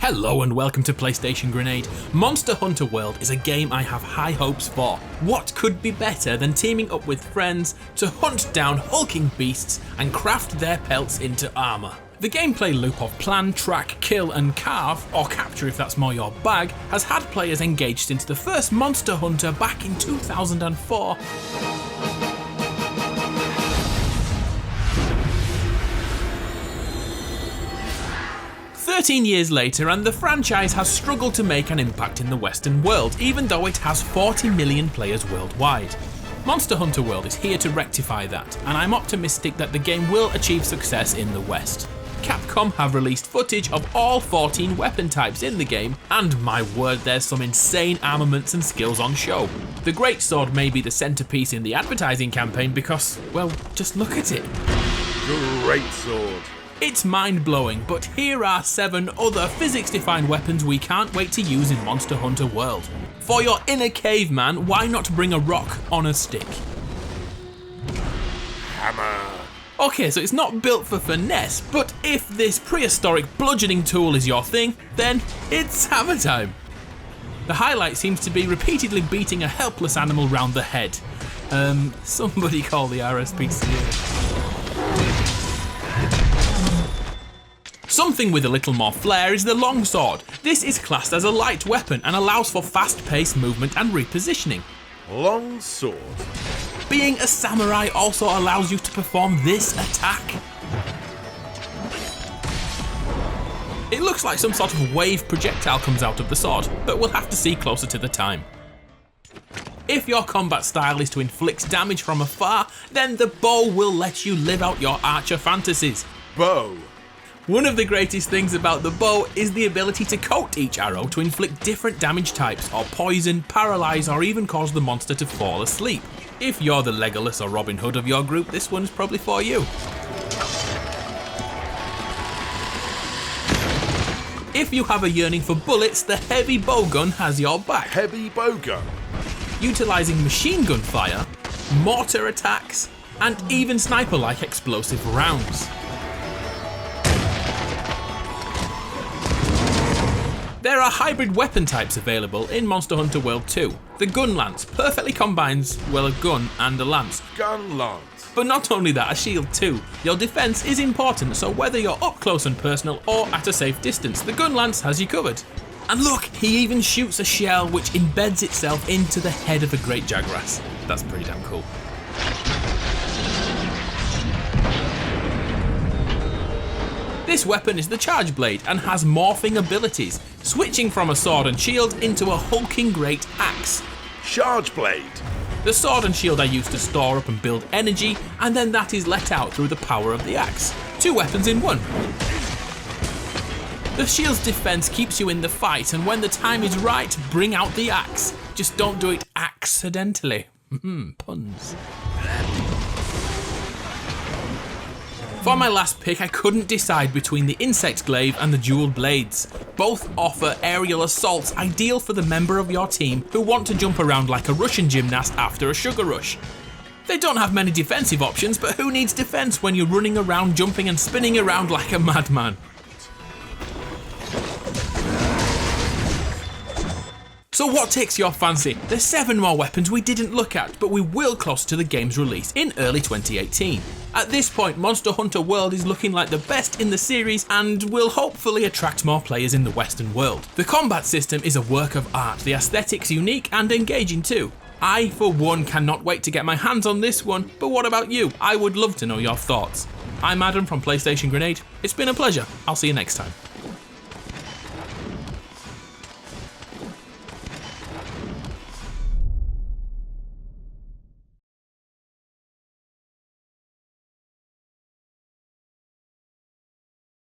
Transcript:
Hello and welcome to PlayStation Grenade. Monster Hunter World is a game I have high hopes for. What could be better than teaming up with friends to hunt down hulking beasts and craft their pelts into armour? The gameplay loop of plan, track, kill and carve, or capture if that's more your bag, has had players engaged since the first Monster Hunter back in 2004. 13 years later, and the franchise has struggled to make an impact in the Western world, even though it has 40 million players worldwide. Monster Hunter World is here to rectify that, and I'm optimistic that the game will achieve success in the West. Capcom have released footage of all 14 weapon types in the game, and my word, there's some insane armaments and skills on show. The greatsword may be the centerpiece in the advertising campaign because, well, just look at it. Greatsword. It's mind-blowing, but here are 7 other physics-defying weapons we can't wait to use in Monster Hunter World. For your inner caveman, why not bring a rock on a stick? Hammer. Okay, so it's not built for finesse, but if this prehistoric bludgeoning tool is your thing, then it's hammer time. The highlight seems to be repeatedly beating a helpless animal round the head. Somebody call the RSPCA. Something with a little more flair is the longsword. This is classed as a light weapon and allows for fast-paced movement and repositioning. Longsword. Being a samurai also allows you to perform this attack. It looks like some sort of wave projectile comes out of the sword, but we'll have to see closer to the time. If your combat style is to inflict damage from afar, then the bow will let you live out your archer fantasies. Bow. One of the greatest things about the bow is the ability to coat each arrow to inflict different damage types, or poison, paralyze, or even cause the monster to fall asleep. If you're the Legolas or Robin Hood of your group, this one's probably for you. If you have a yearning for bullets, the heavy bowgun has your back. Heavy bowgun. Utilising machine gun fire, mortar attacks, and even sniper-like explosive rounds. There are hybrid weapon types available in Monster Hunter World 2. The gun lance perfectly combines, well, a gun and a lance. Gun lance. But not only that, a shield too. Your defense is important, so whether you're up close and personal or at a safe distance, the gun lance has you covered. And look, he even shoots a shell which embeds itself into the head of a great jagras. That's pretty damn cool. This weapon is the Charge Blade and has morphing abilities, switching from a sword and shield into a hulking great axe. Charge Blade. The sword and shield are used to store up and build energy, and then that is let out through the power of the axe. 2 weapons in one. The shield's defense keeps you in the fight, and when the time is right, bring out the axe. Just don't do it accidentally. Puns. For my last pick, I couldn't decide between the Insect Glaive and the Dual Blades. Both offer aerial assaults ideal for the member of your team who want to jump around like a Russian gymnast after a sugar rush. They don't have many defensive options, but who needs defense when you're running around, jumping and spinning around like a madman? So what takes your fancy? There's 7 more weapons we didn't look at, but we will close to the game's release in early 2018. At this point, Monster Hunter World is looking like the best in the series and will hopefully attract more players in the Western world. The combat system is a work of art, the aesthetics unique and engaging too. I, for one, cannot wait to get my hands on this one, but what about you? I would love to know your thoughts. I'm Adam from PlayStation Grenade. It's been a pleasure. I'll see you next time.